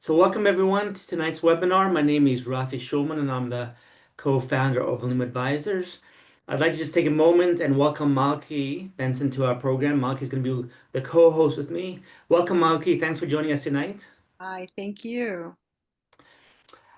So welcome everyone to tonight's webinar. My name is Rafi Schulman and I'm the co-founder of Olim Advisors. I'd like to just take a moment and welcome Malky Benson to our program. Malky is going to be the co-host with me. Welcome Malky. Thanks for joining us tonight. Hi, thank you.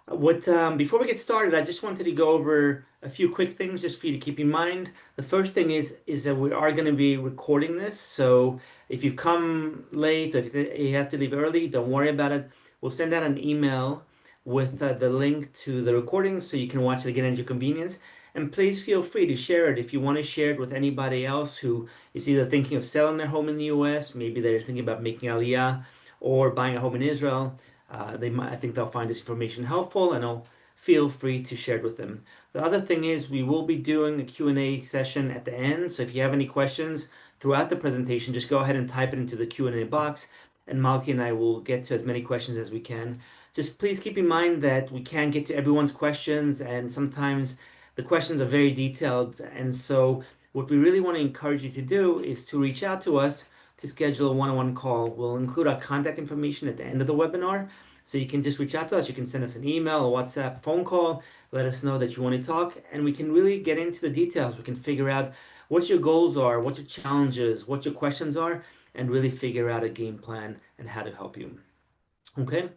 Before we get started, I just wanted to go over a few quick things just for you to keep in mind. The first thing is that we are going to be recording this, so if you've come late or if you have to leave early, don't worry about it. We'll send out an email with the link to the recording so you can watch it again at your convenience. And please feel free to share it if you want to share it with anybody else who is either thinking of selling their home in the US, maybe they're thinking about making Aliyah or buying a home in Israel. I think they'll find this information helpful, and I'll feel free to share it with them. The other thing is we will be doing a Q&A session at the end. So if you have any questions throughout the presentation, just go ahead and type it into the Q&A box, and Malky and I will get to as many questions as we can. Just please keep in mind that we can't get to everyone's questions, and sometimes the questions are very detailed. And so what we really want to encourage you to do is to reach out to us to schedule a one-on-one call. We'll include our contact information at the end of the webinar. So you can just reach out to us. You can send us an email, a WhatsApp, phone call, let us know that you want to talk, and we can really get into the details. We can figure out what your goals are, what your challenges, what your questions are, and really figure out a game plan and how to help you. Okay,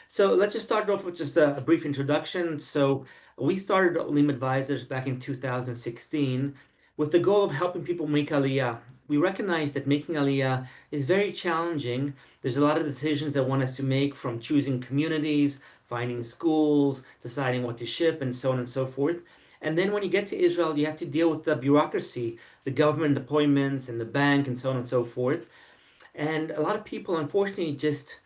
so let's just start off with just a brief introduction. So we started Olim Advisors back in 2016 with the goal of helping people make Aliyah. We recognize that making Aliyah is very challenging. There's a lot of decisions that one has to make, from choosing communities, finding schools, deciding what to ship, and so on and so forth. And then when you get to Israel, you have to deal with the bureaucracy, the government appointments, and the bank, and so on and so forth. And a lot of people, unfortunately, just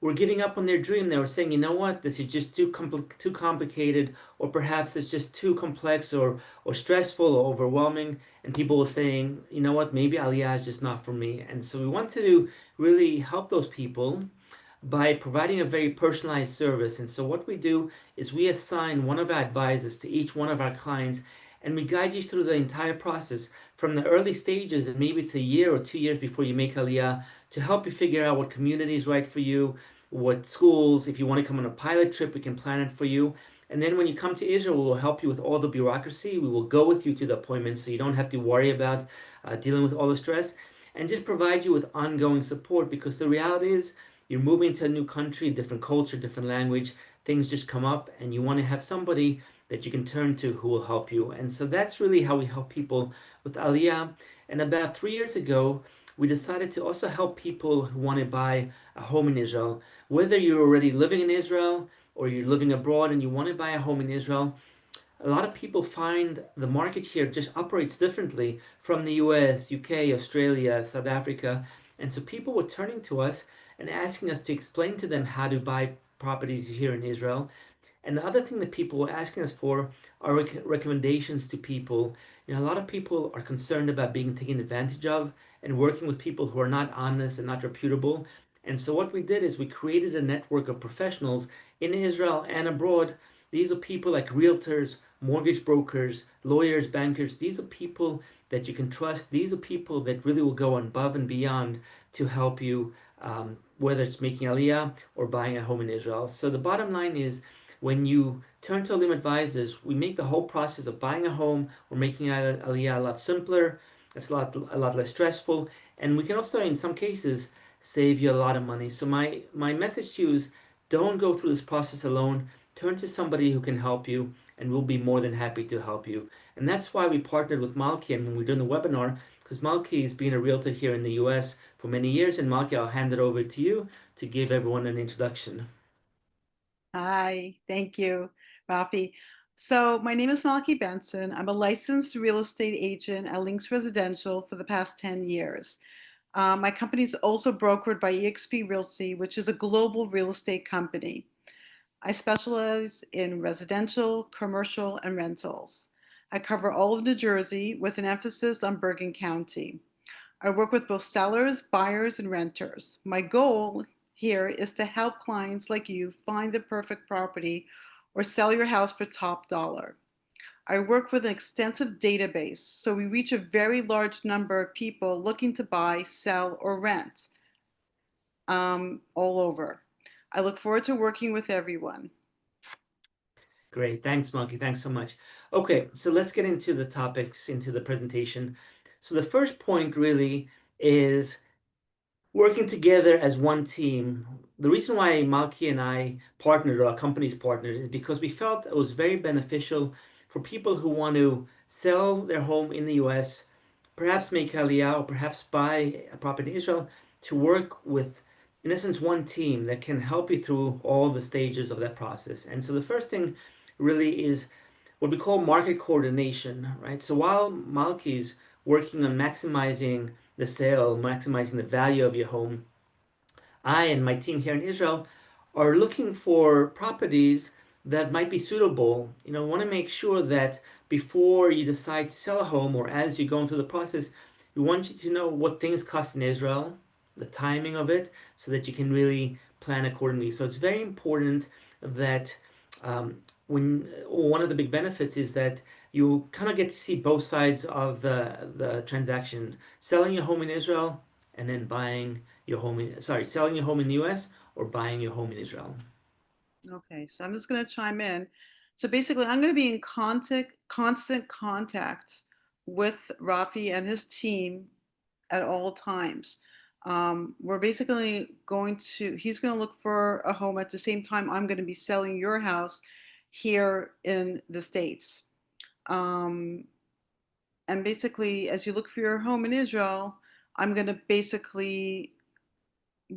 were giving up on their dream. They were saying, you know what, this is just too complicated, or perhaps it's just too complex or stressful or overwhelming. And people were saying, you know what, maybe Aliyah is just not for me. And so we wanted to really help those people by providing a very personalized service. And so what we do is we assign one of our advisors to each one of our clients, and we guide you through the entire process from the early stages, and maybe it's a year or 2 years before you make Aliyah, to help you figure out what community is right for you, what schools. If you want to come on a pilot trip, we can plan it for you. And then when you come to Israel, we will help you with all the bureaucracy. We will go with you to the appointment so you don't have to worry about dealing with all the stress, and just provide you with ongoing support, because the reality is you're moving to a new country, different culture, different language. Things just come up, and you want to have somebody that you can turn to who will help you. And so that's really how we help people with Aliyah. And about 3 years ago, we decided to also help people who want to buy a home in Israel. Whether you're already living in Israel or you're living abroad and you want to buy a home in Israel, a lot of people find the market here just operates differently from the US, UK, Australia, South Africa. And so people were turning to us and asking us to explain to them how to buy properties here in Israel. And the other thing that people were asking us for are recommendations to people. You know, a lot of people are concerned about being taken advantage of and working with people who are not honest and not reputable. And so what we did is we created a network of professionals in Israel and abroad. These are people like realtors, mortgage brokers, lawyers, bankers. These are people that you can trust. These are people that really will go above and beyond to help you, whether it's making Aliyah or buying a home in Israel. So the bottom line is, when you turn to Olim Advisors, we make the whole process of buying a home or making Aliyah a lot simpler. It's a lot less stressful, and we can also, in some cases, save you a lot of money. So my message to you is, don't go through this process alone. Turn to somebody who can help you, and we'll be more than happy to help you. And that's why we partnered with Malky, and when we're doing the webinar, because Malky has been a realtor here in the US for many years. And Malky, I'll hand it over to you to give everyone an introduction. Hi, thank you, Rafi. So my name is Malky Benson. I'm a licensed real estate agent at Links Residential for the past 10 years. My company is also brokered by eXp Realty, which is a global real estate company. I specialize in residential, commercial, and rentals. I cover all of New Jersey with an emphasis on Bergen County. I work with both sellers, buyers, and renters. My goal here is to help clients like you find the perfect property or sell your house for top dollar. I work with an extensive database, so we reach a very large number of people looking to buy, sell, or rent all over. I look forward to working with everyone. Great. Thanks, Monkey. Thanks so much. Okay, so let's get into the topics, into the presentation. So the first point really is working together as one team. The reason why Malki and I partnered, or our companies partnered, is because we felt it was very beneficial for people who want to sell their home in the US, perhaps make Aliyah, or perhaps buy a property in Israel, to work with, in essence, one team that can help you through all the stages of that process. And so the first thing really is what we call market coordination, right? So while Malki's working on maximizing the sale, maximizing the value of your home, I and my team here in Israel are looking for properties that might be suitable. Want to make sure that before you decide to sell a home or as you go into the process, we want you to know what things cost in Israel, the timing of it, so that you can really plan accordingly. So it's very important that when one of the big benefits is that you kind of get to see both sides of the transaction, selling your home in Israel and then buying your home in, sorry, selling your home in the US or buying your home in Israel. Okay, so I'm just going to chime in. So basically, I'm going to be in constant contact with Rafi and his team at all times. We're basically he's going to look for a home at the same time I'm going to be selling your house here in the States. Um, and basically, as you look for your home in Israel, I'm going to basically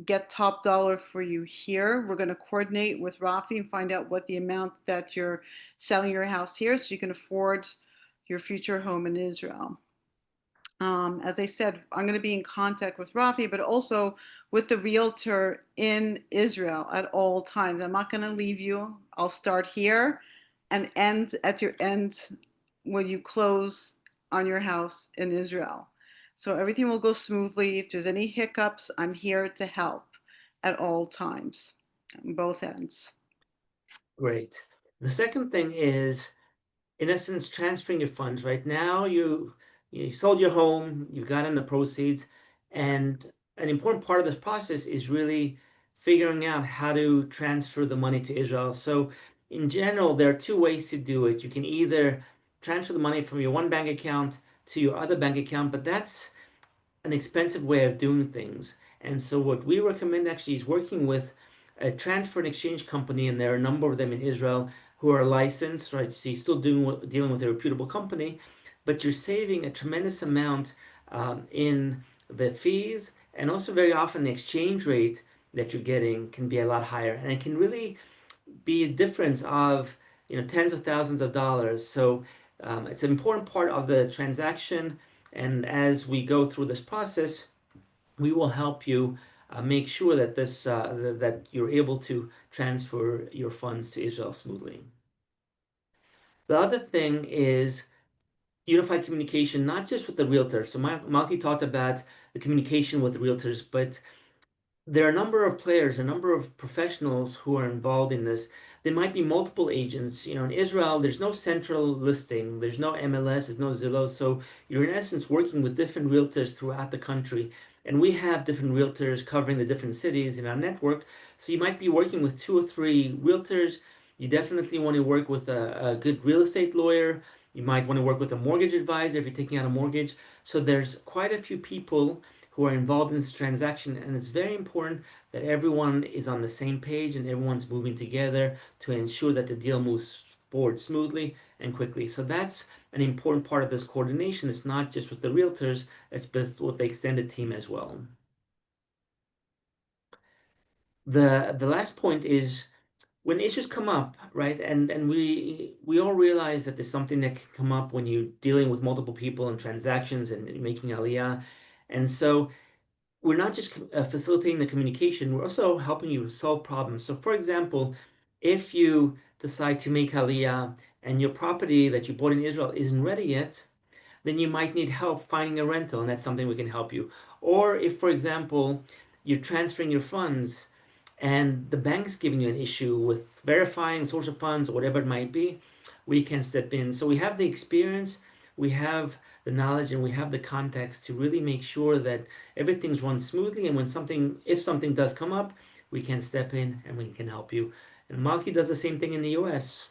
get top dollar for you here. We're going to coordinate with Rafi and find out what the amount that you're selling your house here so you can afford your future home in Israel. As I said, I'm going to be in contact with Rafi, but also with the realtor in Israel at all times. I'm not going to leave you. I'll start here and end at your end when you close on your house in Israel. So everything will go smoothly. If there's any hiccups, I'm here to help at all times, on both ends. Great. The second thing is, in essence, transferring your funds. Right now, you sold your home, you got in the proceeds, and an important part of this process is really figuring out how to transfer the money to Israel. So, in general, there are two ways to do it. You can either transfer the money from your one bank account to your other bank account, but that's an expensive way of doing things. And so what we recommend actually is working with a transfer and exchange company, and there are a number of them in Israel who are licensed, right? So you're still dealing with a reputable company, but you're saving a tremendous amount in the fees, and also very often the exchange rate that you're getting can be a lot higher, and it can really be a difference of tens of thousands of dollars. So it's an important part of the transaction. And as we go through this process, we will help you make sure that that you're able to transfer your funds to Israel smoothly. The other thing is unified communication, not just with the realtor. So Malki talked about the communication with realtors, but there are a number of players, a number of professionals who are involved in this. There might be multiple agents. In Israel, there's no central listing, there's no MLS, there's no Zillow. So you're in essence working with different realtors throughout the country. And we have different realtors covering the different cities in our network. So you might be working with two or three realtors. You definitely want to work with a good real estate lawyer. You might want to work with a mortgage advisor if you're taking out a mortgage. So there's quite a few people who are involved in this transaction, and it's very important that everyone is on the same page and everyone's moving together to ensure that the deal moves forward smoothly and quickly. So that's an important part of this coordination. It's not just with the realtors, it's with the extended team as well. The last point is when issues come up, right? And we all realize that there's something that can come up when you're dealing with multiple people and transactions and making aliyah. And so we're not just facilitating the communication, we're also helping you solve problems. So, for example, if you decide to make Aliyah and your property that you bought in Israel isn't ready yet, then you might need help finding a rental, and that's something we can help you. Or if, for example, you're transferring your funds and the bank's giving you an issue with verifying source of funds or whatever it might be, we can step in. So we have the experience, we have the knowledge, and we have the context to really make sure that everything's run smoothly. And if something does come up, we can step in and we can help you. And Malki does the same thing in the US.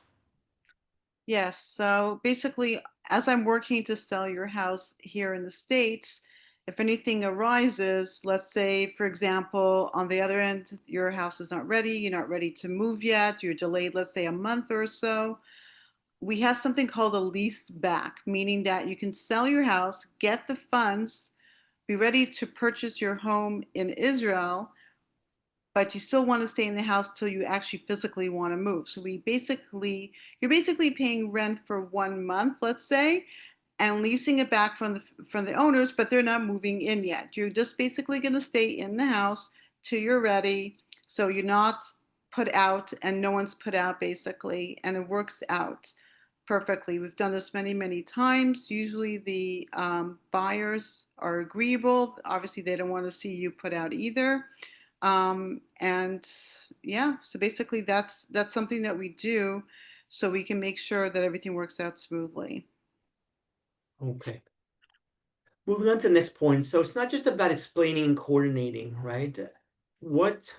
Yes. So basically, as I'm working to sell your house here in the States, if anything arises, let's say, for example, on the other end, your house is not ready, you're not ready to move yet, you're delayed, let's say, a month or so, we have something called a lease back, meaning that you can sell your house, get the funds, be ready to purchase your home in Israel, but you still want to stay in the house till you actually physically want to move. So you're basically paying rent for 1 month, let's say, and leasing it back from the owners, but they're not moving in yet. You're just basically going to stay in the house till you're ready, so you're not put out and no one's put out basically, and it works out perfectly. We've done this many, many times. Usually the buyers are agreeable. Obviously, they don't want to see you put out either. And yeah, so basically that's something that we do so we can make sure that everything works out smoothly. Okay. Moving on to the next point. So it's not just about explaining and coordinating, right? What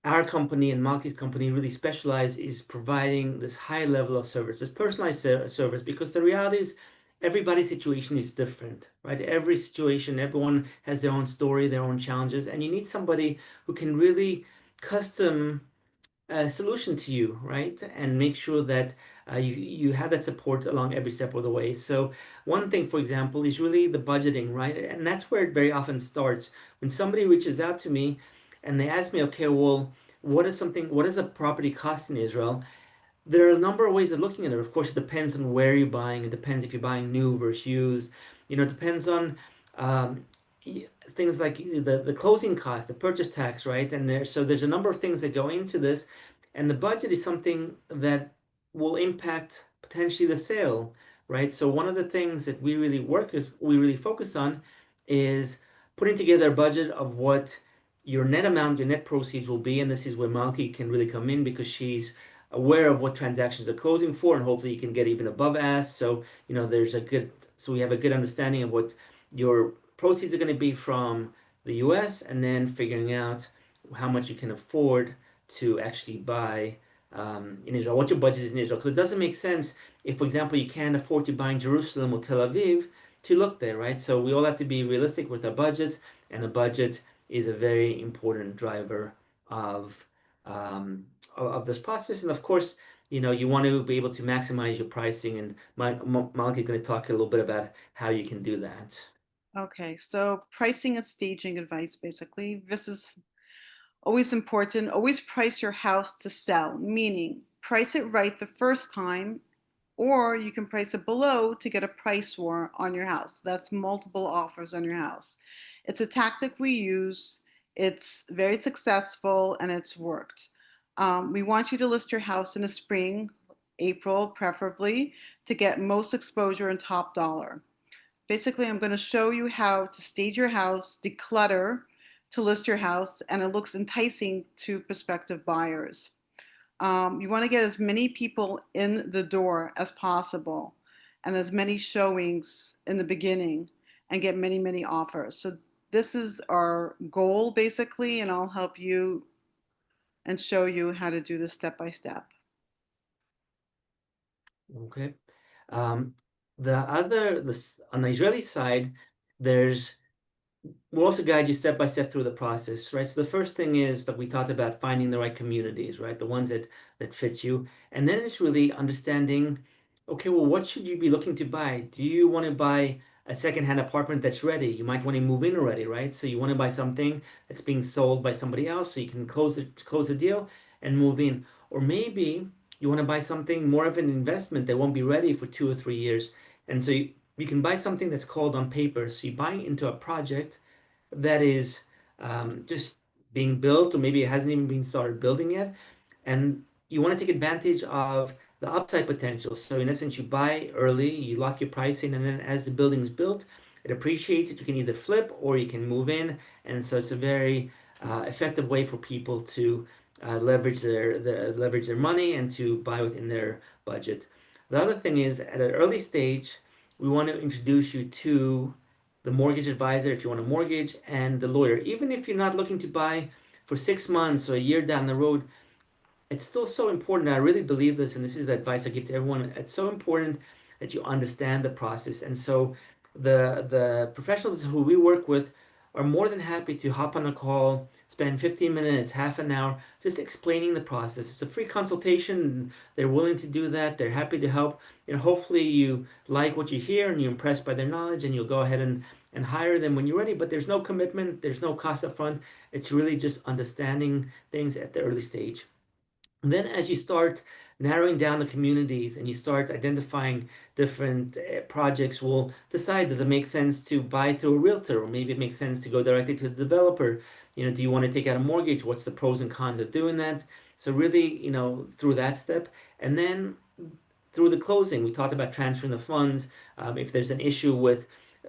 our company and Malki's company really specialize is providing this high level of service, this personalized service, because the reality is everybody's situation is different, right? Every situation, everyone has their own story, their own challenges, and you need somebody who can really custom a solution to you, right? And make sure that you have that support along every step of the way. So one thing, for example, is really the budgeting, right? And that's where it very often starts. When somebody reaches out to me and they ask me, okay, well, what does a property cost in Israel? There are a number of ways of looking at it. Of course, it depends on where you're buying. It depends if you're buying new versus used. It depends on um, things like the closing cost, the purchase tax, right? And there's a number of things that go into this, and the budget is something that will impact potentially the sale, right? So one of the things that we really focus on is putting together a budget of what your net amount, your net proceeds will be, and this is where Malki can really come in because she's aware of what transactions are closing for, and hopefully you can get even above ask. So, we have a good understanding of what your proceeds are going to be from the US, and then figuring out how much you can afford to actually buy in Israel, what your budget is in Israel. Because it doesn't make sense if, for example, you can't afford to buy in Jerusalem or Tel Aviv to look there, right? So we all have to be realistic with our budgets, and the budget is a very important driver of um, of this process. And of course, you want to be able to maximize your pricing. And Malak is going to talk a little bit about how you can do that. Okay, so pricing and staging advice basically. This is always important. Always price your house to sell, meaning price it right the first time, or you can price it below to get a price war on your house. That's multiple offers on your house. It's a tactic we use. It's very successful and it's worked. We want you to list your house in the spring, April preferably, to get most exposure and top dollar. Basically, I'm going to show you how to stage your house, declutter to list your house, and it looks enticing to prospective buyers. You want to get as many people in the door as possible and as many showings in the beginning and get many, many offers. So, this is our goal basically, and I'll help you and show you how to do this step by step. Okay. Um, on the Israeli side, there's we'll also guide you step by step through the process, right? So the first thing is that we talked about finding the right communities, right? The ones that fit you. And then it's really understanding, okay, well, what should you be looking to buy? Do you want to buy a secondhand apartment that's ready? You might want to move in already, right? So you want to buy something that's being sold by somebody else so you can close the deal and move in. Or maybe you want to buy something more of an investment that won't be ready for 2 or 3 years. And so you can buy something that's called on paper. So you buy into a project that is just being built, or maybe it hasn't even been started building yet, and you want to take advantage of the upside potential. So in essence, you buy early, you lock your price in, and then as the building is built, it appreciates it. You can either flip or you can move in, and so it's a very effective way for people to leverage their money and to buy within their budget. The other thing is at an early stage, we want to introduce you to the mortgage advisor if you want a mortgage and the lawyer. Even if you're not looking to buy for 6 months or a year down the road, it's still so important. I really believe this, and this is the advice I give to everyone. It's so important that you understand the process. And so the professionals who we work with are more than happy to hop on a call, spend 15 minutes, half an hour, just explaining the process. It's a free consultation. And they're willing to do that. They're happy to help. Hopefully you like what you hear and you're impressed by their knowledge, and you'll go ahead and hire them when you're ready. But there's no commitment, there's no cost up front. It's really just understanding things at the early stage. And then as you start narrowing down the communities and you start identifying different projects, we'll decide, does it make sense to buy through a realtor, or maybe it makes sense to go directly to the developer? Do you want to take out a mortgage? What's the pros and cons of doing that? So really, through that step. And then through the closing, we talked about transferring the funds. If there's an issue with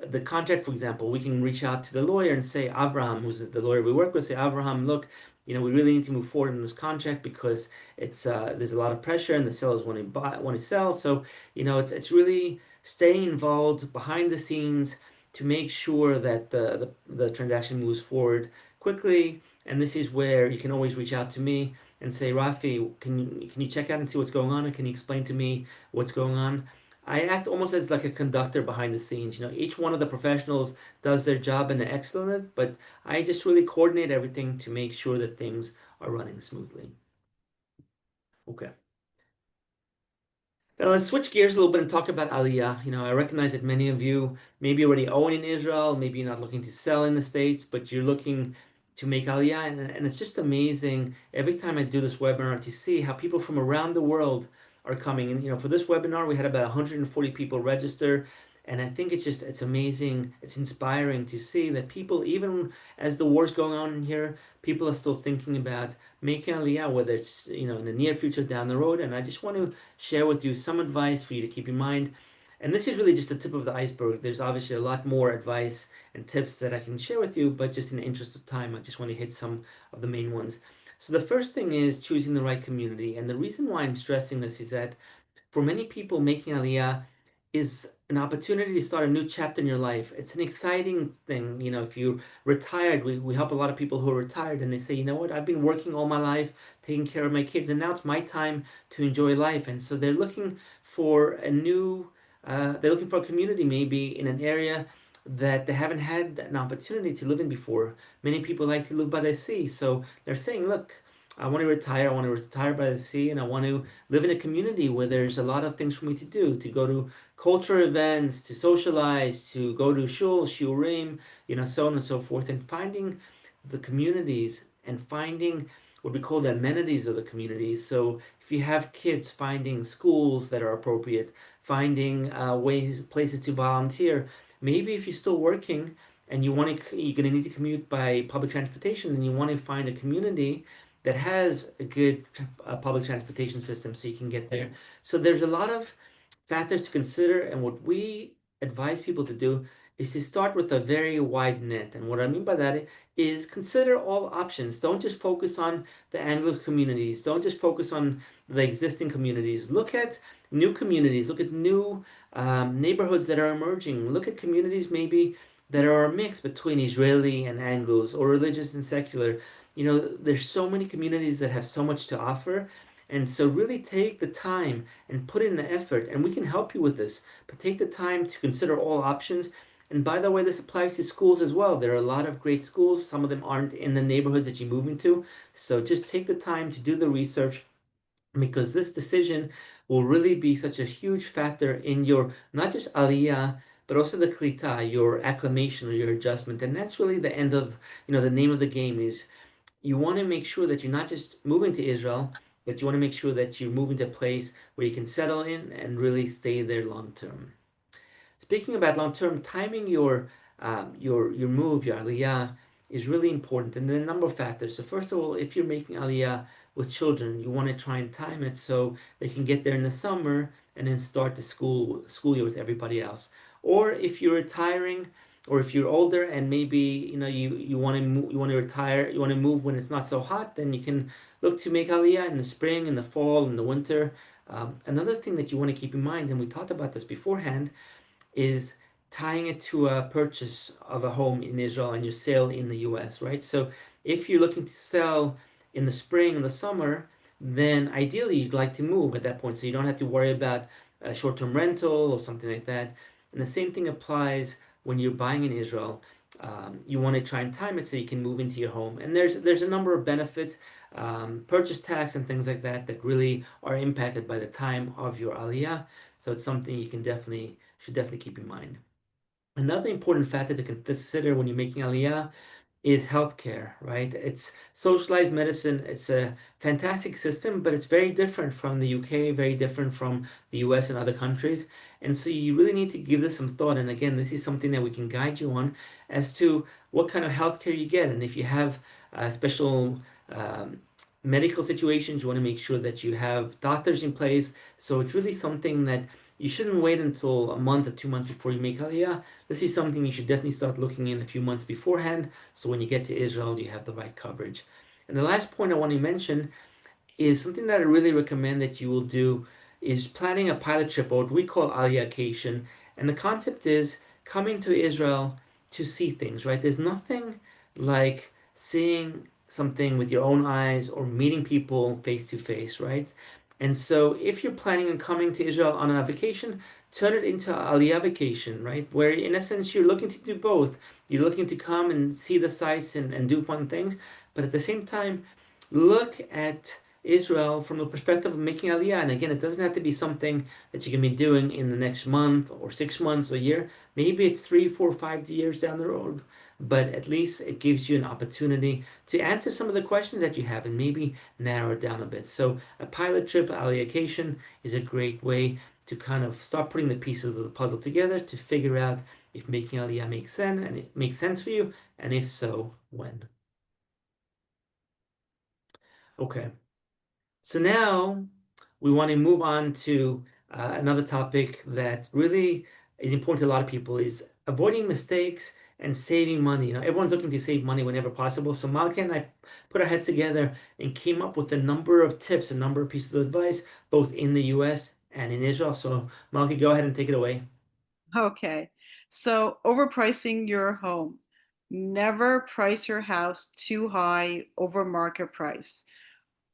the contract, for example, we can reach out to the lawyer and say, Abraham, who's the lawyer we work with, say, Abraham, look, we really need to move forward in this contract because it's there's a lot of pressure and the sellers want to sell. So, it's really staying involved behind the scenes to make sure that the transaction moves forward quickly. And this is where you can always reach out to me and say, Rafi, can you check out and see what's going on, and can you explain to me what's going on? I act almost as like a conductor behind the scenes. Each one of the professionals does their job and they're excellent at it, but I just really coordinate everything to make sure that things are running smoothly. Okay. Now let's switch gears a little bit and talk about Aliyah. I recognize that many of you maybe already own in Israel, maybe you're not looking to sell in the States, but you're looking to make Aliyah. And it's just amazing every time I do this webinar to see how people from around the world are coming. And for this webinar, we had about 140 people register. And I think it's amazing, it's inspiring to see that people, even as the war's going on in here, people are still thinking about making Aliyah, whether it's in the near future, down the road. And I just want to share with you some advice for you to keep in mind. And this is really just the tip of the iceberg. There's obviously a lot more advice and tips that I can share with you, but just in the interest of time, I just want to hit some of the main ones. So the first thing is choosing the right community. And the reason why I'm stressing this is that for many people, making Aliyah is an opportunity to start a new chapter in your life. It's an exciting thing. If you're retired, we help a lot of people who are retired and they say, you know what, I've been working all my life, taking care of my kids, and now it's my time to enjoy life. And so they're looking for they're looking for a community maybe in an area that they haven't had an opportunity to live in before. Many people like to live by the sea. So they're saying, look, I want to retire. I want to retire by the sea, and I want to live in a community where there's a lot of things for me to do, to go to culture events, to socialize, to go to shul, shiurim, so on and so forth. And finding the communities and finding what we call the amenities of the communities. So if you have kids, finding schools that are appropriate, finding places to volunteer. Maybe if you're still working and you're going to need to commute by public transportation, and you want to find a community that has a good public transportation system so you can get there. So there's a lot of factors to consider, and what we advise people to do is to start with a very wide net. And what I mean by that is consider all options. Don't just focus on the Anglo communities. Don't just focus on the existing communities. Look at new communities. Look at new neighborhoods that are emerging. Look at communities maybe that are a mix between Israeli and Anglos, or religious and secular. There's so many communities that have so much to offer. And so really take the time and put in the effort, and we can help you with this, but take the time to consider all options. And by the way, this applies to schools as well. There are a lot of great schools. Some of them aren't in the neighborhoods that you move into. So just take the time to do the research, because this decision will really be such a huge factor in your not just aliyah, but also the klita, your acclimation or your adjustment. And that's really the end of, the name of the game is you want to make sure that you're not just moving to Israel, but you want to make sure that you're moving to a place where you can settle in and really stay there long term. Speaking about long term, timing your move, your aliyah, is really important, and there are a number of factors. So first of all, if you're making aliyah with children, you want to try and time it so they can get there in the summer and then start the school year with everybody else. Or if you're retiring, or if you're older and maybe you want to you want to retire, you want to move when it's not so hot, then you can look to make aliyah in the spring, in the fall, in the winter. Another thing that you want to keep in mind, and we talked about this beforehand, is tying it to a purchase of a home in Israel and your sale in the US, right? So If you're looking to sell in the spring and the summer, then ideally you'd like to move at that point so you don't have to worry about a short-term rental or something like that. And the same thing applies when you're buying in Israel. You want to try and time it so you can move into your home. And there's a number of benefits, purchase tax and things like that that really are impacted by the time of your aliyah. So it's something you can definitely should definitely keep in mind. Another important factor to consider when you're making aliyah is healthcare, right? It's socialized medicine. It's a fantastic system, but it's very different from the UK, very different from the US and other countries. And so you really need to give this some thought. And again, this is something that we can guide you on as to what kind of healthcare you get. And if you have special medical situations, you want to make sure that you have doctors in place. So it's really something that you shouldn't wait until a month or 2 months before you make aliyah. This is something you should definitely start looking in a few months beforehand. So when you get to Israel, you have the right coverage. And the last point I want to mention is something that I really recommend that you will do is planning a pilot trip or what we call Aliyahcation. And the concept is coming to Israel to see things, right? There's nothing like seeing something with your own eyes or meeting people face to face, right? And so if you're planning on coming to Israel on a vacation, turn it into an Aliyah vacation, right? Where in essence you're looking to do both. You're looking to come and see the sights and do fun things, but at the same time, look at Israel from the perspective of making Aliyah. And again, it doesn't have to be something that you can be doing in the next month or 6 months or a year. Maybe it's 3, 4, 5 years down the road, but at least it gives you an opportunity to answer some of the questions that you have and maybe narrow it down a bit. So a pilot trip, Aliyahcation, is a great way to kind of start putting the pieces of the puzzle together to figure out if making Aliyah makes sense and it makes sense for you, and if so, when. Okay. So now we want to move on to another topic that really is important to a lot of people is avoiding mistakes and saving money. You know, everyone's looking to save money whenever possible. So Malika and I put our heads together and came up with a number of tips, a number of pieces of advice, both in the US and in Israel. So Malika, go ahead and take it away. Okay. So overpricing your home. Never price your house too high over market price.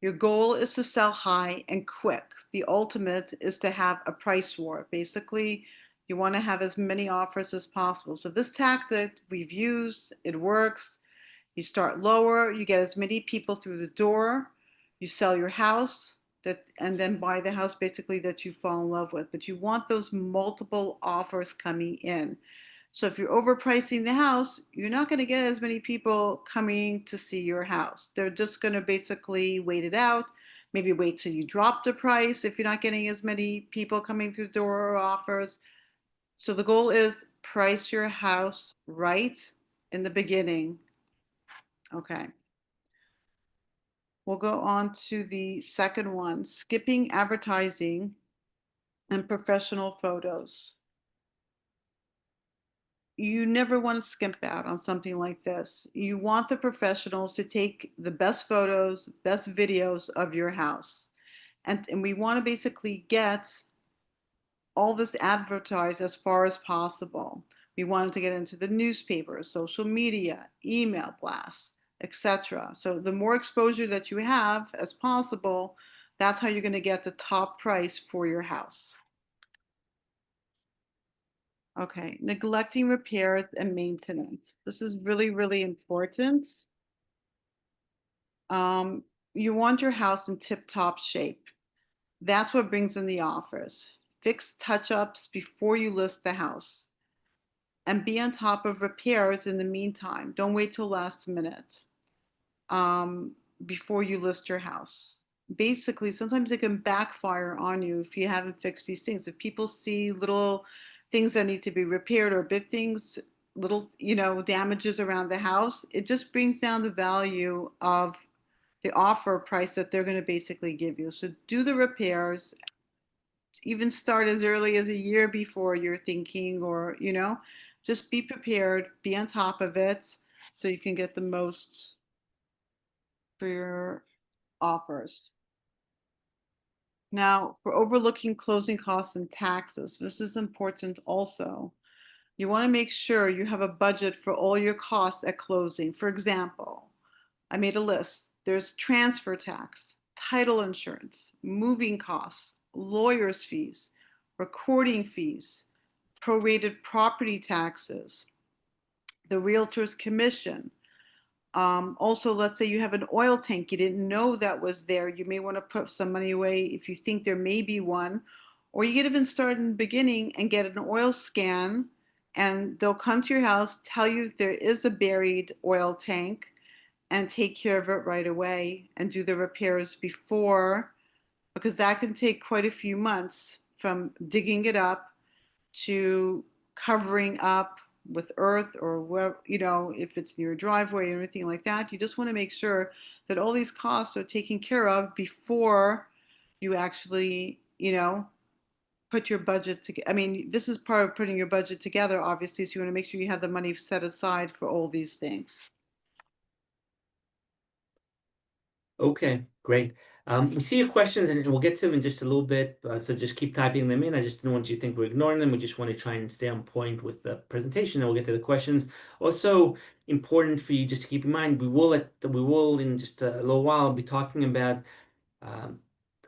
Your goal is to sell high and quick. The ultimate is to have a price war. Basically, you want to have as many offers as possible. So this tactic we've used, it works. You start lower, you get as many people through the door, you sell your house that and then buy the house basically that you fall in love with. But you want those multiple offers coming in. So if you're overpricing the house, you're not going to get as many people coming to see your house. They're just going to basically wait it out. Maybe wait till you drop the price if you're not getting as many people coming through the door or offers. So the goal is price your house right in the beginning. Okay. We'll go on to the second one, skipping advertising and professional photos. You never want to skimp out on something like this. You want the professionals to take the best photos, best videos of your house. And we want to basically get all this advertised as far as possible. We wanted to get into the newspapers, social media, email blasts, etc. So the more exposure that you have as possible, that's how you're going to get the top price for your house. Okay, neglecting repairs and maintenance. This is really, really important. Um, you want your house in tip-top shape. That's what brings in the offers. Fix touch-ups before you list the house. And be on top of repairs in the meantime. Don't wait till last minute um, before you list your house. Basically, sometimes it can backfire on you if you haven't fixed these things. If people see little things that need to be repaired or big things, little, damages around the house, it just brings down the value of the offer price that they're going to basically give you. So do the repairs, even start as early as a year before you're thinking, or, just be prepared, be on top of it so you can get the most for your offers. Now, for overlooking closing costs and taxes, this is important also. You want to make sure you have a budget for all your costs at closing. For example, I made a list. There's transfer tax, title insurance, moving costs, lawyer's fees, recording fees, prorated property taxes, the realtor's commission. Also, let's say you have an oil tank, you didn't know that was there. You may want to put some money away if you think there may be one. Or you could even start in the beginning and get an oil scan, and they'll come to your house, tell you if there is a buried oil tank, and take care of it right away and do the repairs before, because that can take quite a few months from digging it up to covering up with earth or where, if it's near a driveway or anything like that. You just want to make sure that all these costs are taken care of before you actually, put your budget together. I mean, this is part of putting your budget together, obviously. So you want to make sure you have the money set aside for all these things. Okay, great. We see your questions and we'll get to them in just a little bit. So just keep typing them in. I just don't want you to think we're ignoring them. We just want to try and stay on point with the presentation and we'll get to the questions. Also, important for you just to keep in mind, we will in just a little while be talking about um,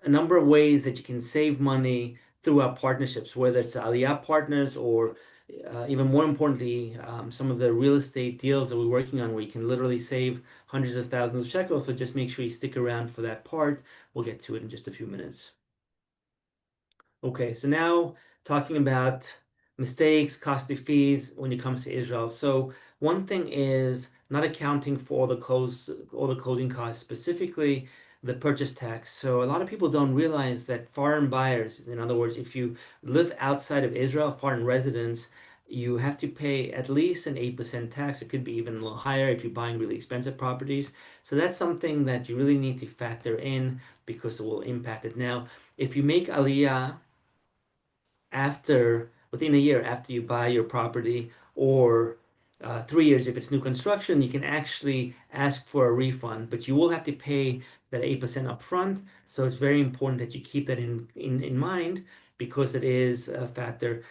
a number of ways that you can save money through our partnerships, whether it's Aliyah partners or even more importantly, some of the real estate deals that we're working on where you can literally save hundreds of thousands of shekels. So just make sure you stick around for that part. We'll get to it in just a few minutes. Okay, so now talking about mistakes, costly fees when it comes to Israel. So one thing is not accounting for all the closing costs, specifically the purchase tax. So a lot of people don't realize that foreign buyers, in other words, if you live outside of Israel, foreign residents, you have to pay at least an 8% tax. It could be even a little higher if you're buying really expensive properties. So that's something that you really need to factor in because it will impact it. Now, if you make Aliyah after within a year after you buy your property or 3 years if it's new construction, you can actually ask for a refund, but you will have to pay that 8% upfront. So it's very important that you keep that in mind because it is a factor.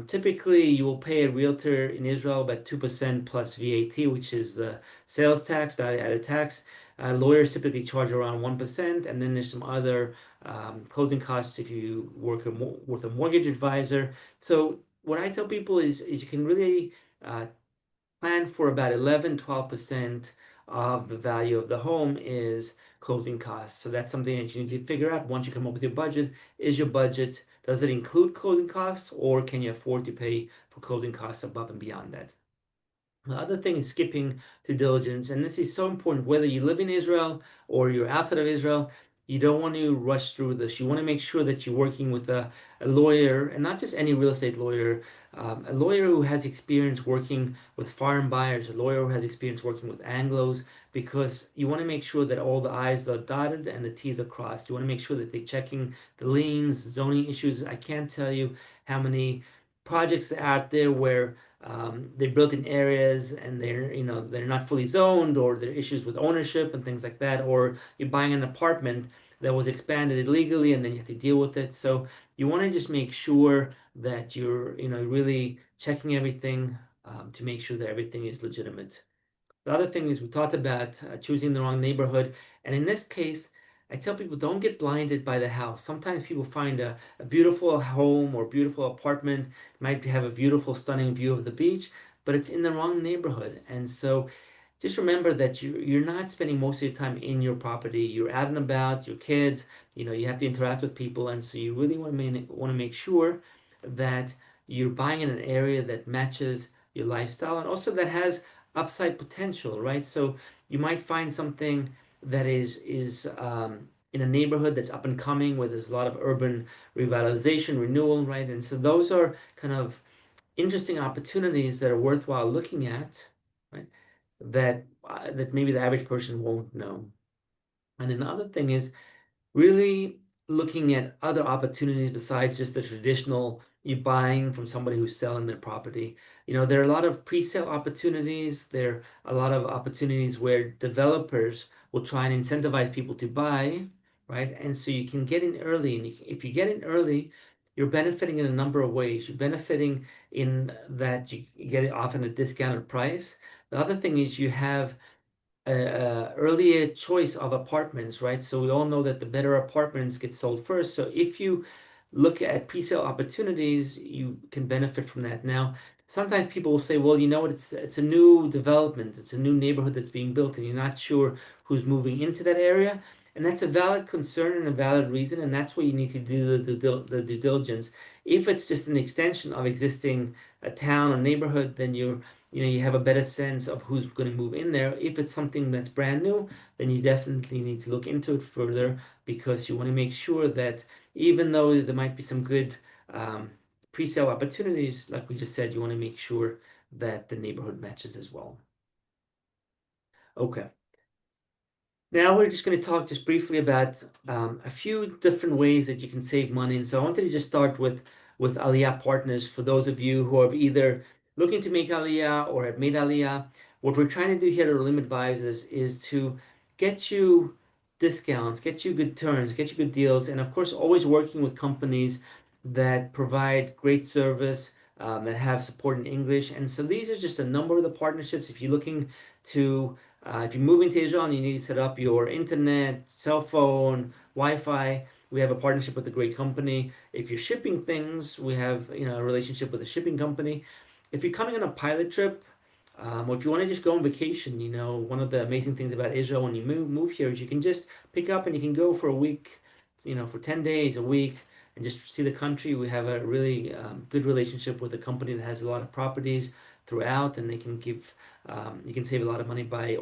Typically, you will pay a realtor in Israel about 2% plus VAT, which is the sales tax, value added tax. Lawyers typically charge around 1%, and then there's some other closing costs if you work with a mortgage advisor. So what I tell people is you can really uh, plan for about 11-12% of the value of the home is closing costs. So that's something that you need to figure out once you come up with your budget. Is your budget, does it include closing costs or can you afford to pay for closing costs above and beyond that? The other thing is skipping due diligence, and this is so important whether you live in Israel or you're outside of Israel. You don't want to rush through this. You want to make sure that you're working with a lawyer, and not just any real estate lawyer, a lawyer who has experience working with foreign buyers, a lawyer who has experience working with Anglos, because you want to make sure that all the I's are dotted and the T's are crossed. You want to make sure that they're checking the liens, zoning issues. I can't tell you how many projects are out there where they're built in areas and they're not fully zoned or there are issues with ownership and things like that, or you're buying an apartment that was expanded illegally and then you have to deal with it. So you want to just make sure that you're really checking everything to make sure that everything is legitimate. The other thing is we talked about choosing the wrong neighborhood. And in this case, I tell people don't get blinded by the house. Sometimes people find a beautiful home or beautiful apartment, might have a beautiful, stunning view of the beach, but it's in the wrong neighborhood. And so just remember that you're not spending most of your time in your property. You're out and about, your kids, you have to interact with people. And so you really want to make sure that you're buying in an area that matches your lifestyle and also that has upside potential, right? So you might find something that is in a neighborhood that's up and coming where there's a lot of urban revitalization, renewal, right? And so those are kind of interesting opportunities that are worthwhile looking at, right? That maybe the average person won't know. And then the other thing is really looking at other opportunities besides just the traditional you buying from somebody who's selling their property. There are a lot of pre-sale opportunities. There are a lot of opportunities where developers will try and incentivize people to buy, right? And so you can get in early. And if you get in early, you're benefiting in a number of ways. You're benefiting in that you get it often at a discounted price. The other thing is you have a earlier choice of apartments, right? So we all know that the better apartments get sold first. So if you look at pre-sale opportunities, you can benefit from that. Now, sometimes people will say, well, you know what, it's a new development, it's a new neighborhood that's being built, and you're not sure who's moving into that area. And that's a valid concern and a valid reason, and that's what you need to do the due diligence. If it's just an extension of existing a town or neighborhood, then you have a better sense of who's going to move in there. If it's something that's brand new, then you definitely need to look into it further because you want to make sure that even though there might be some good um, pre-sale opportunities, like we just said, you want to make sure that the neighborhood matches as well. Okay. Now we're just going to talk just briefly about a few different ways that you can save money. And so I wanted to just start with Aliyah partners for those of you who are either looking to make Aliyah or have made Aliyah. What we're trying to do here at Olim Advisors is to get you discounts, get you good terms, get you good deals, and of course, always working with companies that provide great service, that have support in English. And so these are just a number of the partnerships. If you're looking to if you're moving to Israel and you need to set up your internet, cell phone, Wi-Fi, we have a partnership with a great company. If you're shipping things, we have a relationship with a shipping company. If you're coming on a pilot trip, or if you want to just go on vacation, one of the amazing things about Israel when you move here is you can just pick up and you can go for a week, for 10 days, a week, and just see the country. We have a really good relationship with a company that has a lot of properties throughout, and they can give you can save a lot of money by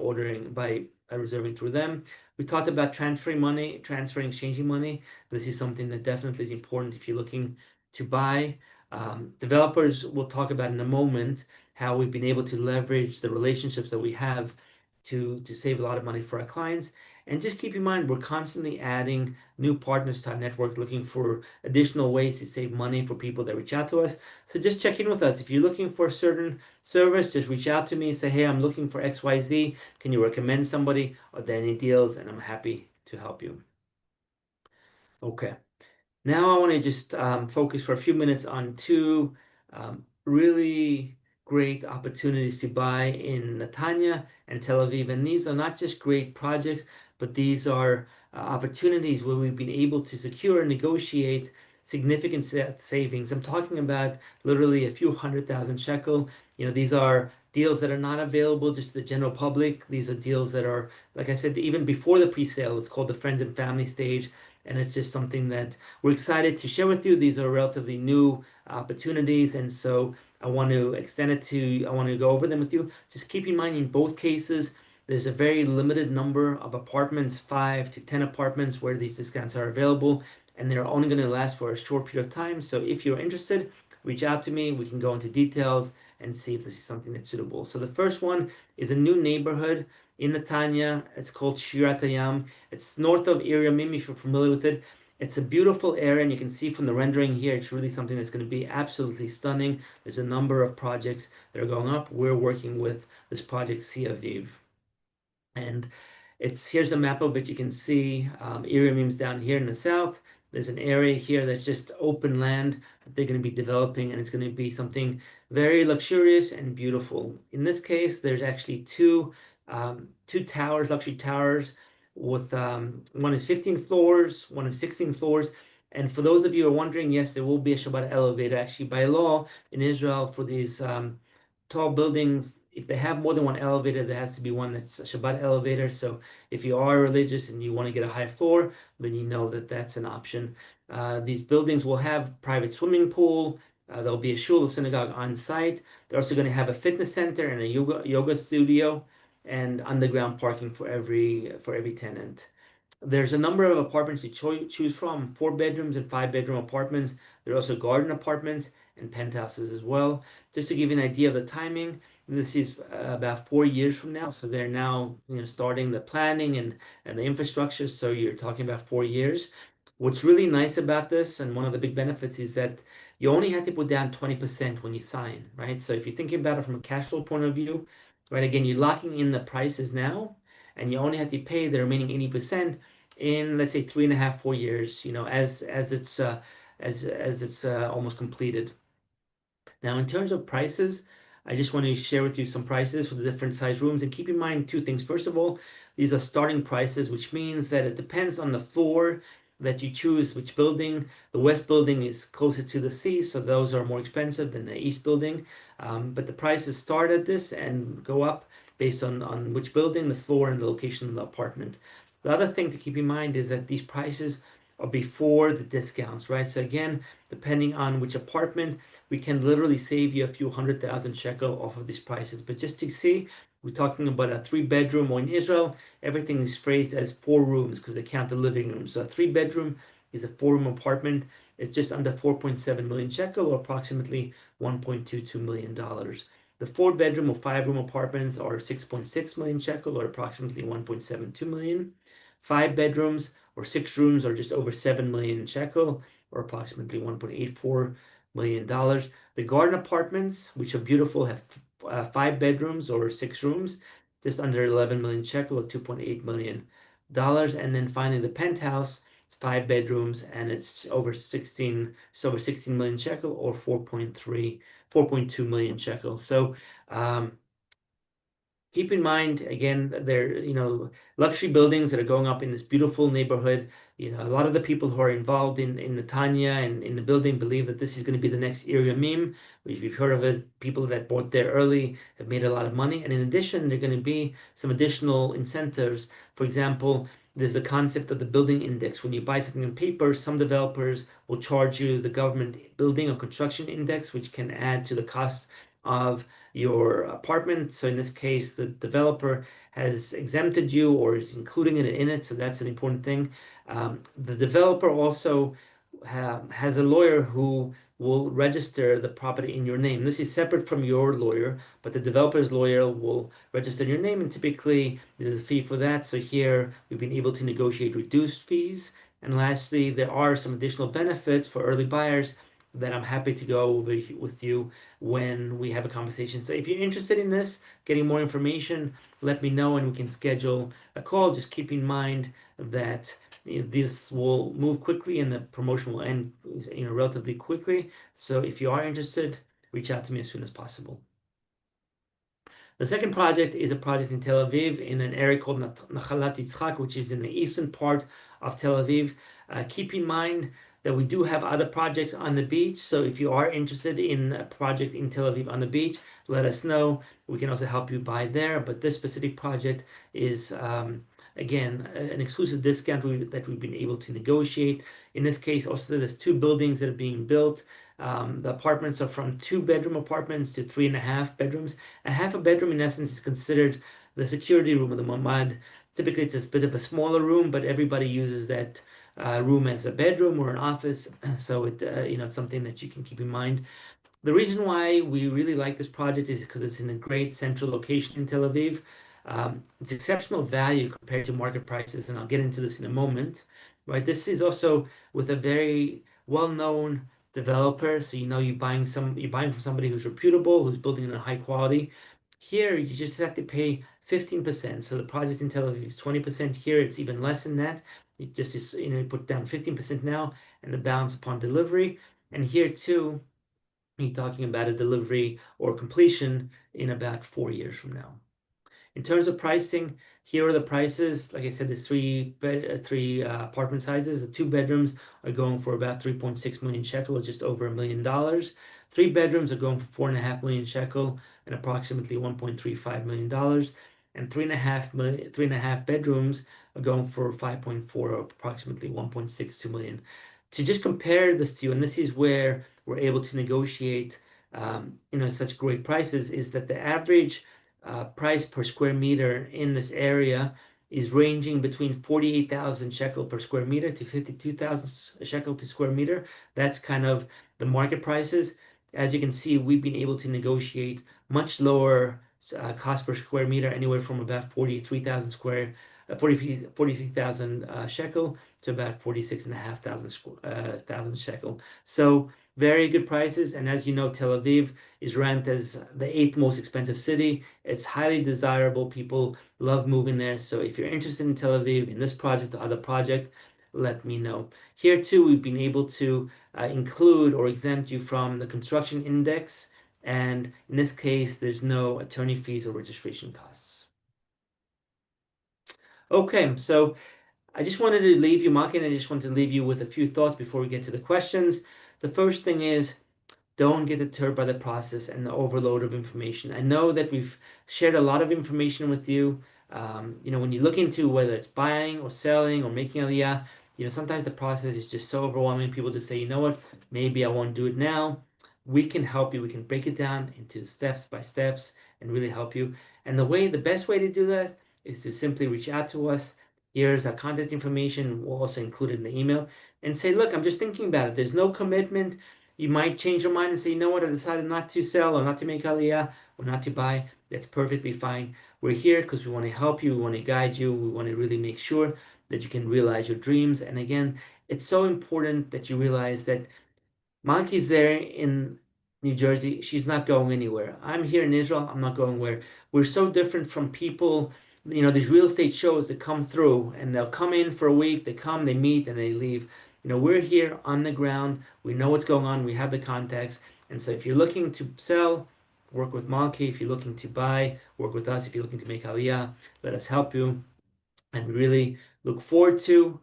reserving through them. We talked about transferring money, transferring, exchanging money. This is something that definitely is important if you're looking to buy. Developers, we'll talk about in a moment how we've been able to leverage the relationships that we have to save a lot of money for our clients. And just keep in mind, we're constantly adding new partners to our network, looking for additional ways to save money for people that reach out to us. So just check in with us. If you're looking for a certain service, just reach out to me and say, hey, I'm looking for XYZ. Can you recommend somebody? Are there any deals? And I'm happy to help you. Okay. Now I want to just focus for a few minutes on two really great opportunities to buy in Netanya and Tel Aviv. And these are not just great projects, but these are opportunities where we've been able to secure and negotiate significant savings. I'm talking about literally a few 100,000 shekel. These are deals that are not available just to the general public. These are deals that are, like I said, even before the pre-sale. It's called the friends and family stage. And it's just something that we're excited to share with you. These are relatively new opportunities, and so I want to I want to go over them with you. Just keep in mind in both cases, there's a very limited number of apartments, 5 to 10 apartments where these discounts are available, and they're only going to last for a short period of time. So if you're interested, reach out to me. We can go into details and see if this is something that's suitable. So the first one is a new neighborhood in Netanya. It's called Shirat Hayam. It's north of Area Mim, if you're familiar with it. It's a beautiful area, and you can see from the rendering here, it's really something that's going to be absolutely stunning. There's a number of projects that are going up. We're working with this project, Sia Aviv. And here's a map of it. You can see Irium's down here in the south. There's an area here that's just open land that they're going to be developing, and it's going to be something very luxurious and beautiful. In this case, there's actually two towers, luxury towers, with one is 15 floors, one is 16 floors. And for those of you who are wondering, yes, there will be a Shabbat elevator. Actually, by law in Israel, for these tall buildings, if they have more than one elevator, there has to be one that's a Shabbat elevator. So if you are religious and you want to get a high floor, then you know that that's an option. These buildings will have private swimming pool. There'll be a shul, a synagogue on site. They're also going to have a fitness center and a yoga studio and underground parking for every tenant. There's a number of apartments to choose from, 4 bedrooms and 5 bedroom apartments. There are also garden apartments and penthouses as well. Just to give you an idea of the timing, this is about 4 years from now. So they're now, starting the planning and the infrastructure. So you're talking about 4 years. What's really nice about this, and one of the big benefits, is that you only have to put down 20% when you sign, right? So if you're thinking about it from a cash flow point of view, right, again, you're locking in the prices now, and you only have to pay the remaining 80% in, let's say, 3.5, 4 years, as it's almost completed. Now, in terms of prices, I just want to share with you some prices for the different size rooms. And keep in mind two things. First of all, these are starting prices, which means that it depends on the floor that you choose, which building. The west building is closer to the sea, so those are more expensive than the east building. But the prices start at this and go up based on which building, the floor, and the location of the apartment. The other thing to keep in mind is that these prices are before the discounts, right? So again, depending on which apartment, we can literally save you a few 100,000 shekel off of these prices. But just to see, we're talking about a three-bedroom, or in Israel, everything is phrased as four rooms because they count the living room. So a three-bedroom is a four-room apartment. It's just under 4.7 million shekel, or approximately $1.22 million. The four-bedroom or five-room apartments are 6.6 million shekel, or approximately 1.72 million. Five bedrooms or six rooms are just over 7 million shekel, or approximately $1.84 million. The garden apartments, which are beautiful, have five bedrooms or six rooms, just under 11 million shekel, or $2.8 million. And then finally, the penthouse, it's five bedrooms, and it's over 16 million shekel, or 4.2 million shekel. So, keep in mind, again, luxury buildings that are going up in this beautiful neighborhood. A lot of the people who are involved in Netanya and in the building believe that this is going to be the next area meme. If you've heard of it, people that bought there early have made a lot of money. And in addition, there are going to be some additional incentives. For example, there's the concept of the building index. When you buy something on paper, some developers will charge you the government building or construction index, which can add to the cost of your apartment. So in this case, the developer has exempted you or is including it in it. So that's an important thing. The developer also has a lawyer who will register the property in your name. This is separate from your lawyer, but the developer's lawyer will register your name, and typically there's a fee for that. So here we've been able to negotiate reduced fees. And lastly, there are some additional benefits for early buyers that I'm happy to go over with you when we have a conversation. So if you're interested in this, getting more information, let me know and we can schedule a call. Just keep in mind that this will move quickly and the promotion will end, relatively quickly. So if you are interested, reach out to me as soon as possible. The second project is a project in Tel Aviv in an area called Nachalat Yitzchak, which is in the eastern part of Tel Aviv. Keep in mind that we do have other projects on the beach. So if you are interested in a project in Tel Aviv on the beach, let us know. We can also help you buy there. But this specific project is, again, an exclusive discount that we've been able to negotiate. In this case, also there's two buildings that are being built. The apartments are from two-bedroom apartments to 3.5 bedrooms. A half a bedroom, in essence, is considered the security room of the mamad. Typically, it's a bit of a smaller room, but everybody uses that room as a bedroom or an office. So it's something that you can keep in mind. The reason why we really like this project is because it's in a great central location in Tel Aviv. It's exceptional value compared to market prices, and I'll get into this in a moment. Right, this is also with a very well-known developer, so you're buying from somebody who's reputable, who's building in a high quality. Here, you just have to pay 15%. So the project in Tel Aviv is 20%. Here, it's even less than that. You just you put down 15% now, and the balance upon delivery. And here too, you're talking about a delivery or completion in about 4 years from now. In terms of pricing, here are the prices. Like I said, there's three apartment sizes. The two bedrooms are going for about 3.6 million shekel, or just over $1 million. Three bedrooms are going for 4.5 million shekel and approximately $1.35 million. And 3.5 bedrooms are going for 5.4, or approximately 1.62 million. To just compare this to you, and this is where we're able to negotiate, such great prices, is that the average price per square meter in this area is ranging between 48,000 shekel per square meter to 52,000 shekel to square meter. That's kind of the market prices. As you can see, we've been able to negotiate much lower cost per square meter, anywhere from about 43,000 shekel to about 46,500 shekel. So very good prices. And as you know, Tel Aviv is ranked as the eighth most expensive city. It's highly desirable. People love moving there. So if you're interested in Tel Aviv, in this project or other project, let me know. Here too, we've been able to include or exempt you from the construction index And in this case, there's no attorney fees or registration costs. Okay, so I just wanted to leave you, Maki, and I just wanted to leave you with a few thoughts before we get to the questions. The first thing is, don't get deterred by the process and the overload of information. I know that we've shared a lot of information with you. When you look into whether it's buying or selling or making Aliyah, sometimes the process is just so overwhelming. People just say, you know what, maybe I won't do it now. We can help you. We can break it down into steps by steps and really help you. And the best way to do that is to simply reach out to us. Here's our contact information. We'll also include it in the email and say, look, I'm just thinking about it. There's no commitment. You might change your mind and say, you know what, I decided not to sell or not to make Aliyah or not to buy. That's perfectly fine. We're here because we want to help you, we want to guide you, we want to really make sure that you can realize your dreams. And again, it's so important that you realize that Monkey's there in New Jersey. She's not going anywhere. I'm here in Israel. I'm not going where. We're so different from people, these real estate shows that come through and they'll come in for a week, they come, they meet, and they leave. We're here on the ground. We know what's going on. We have the contacts. And so if you're looking to sell, work with Malki. If you're looking to buy, work with us. If you're looking to make Aliyah, let us help you. And we really look forward to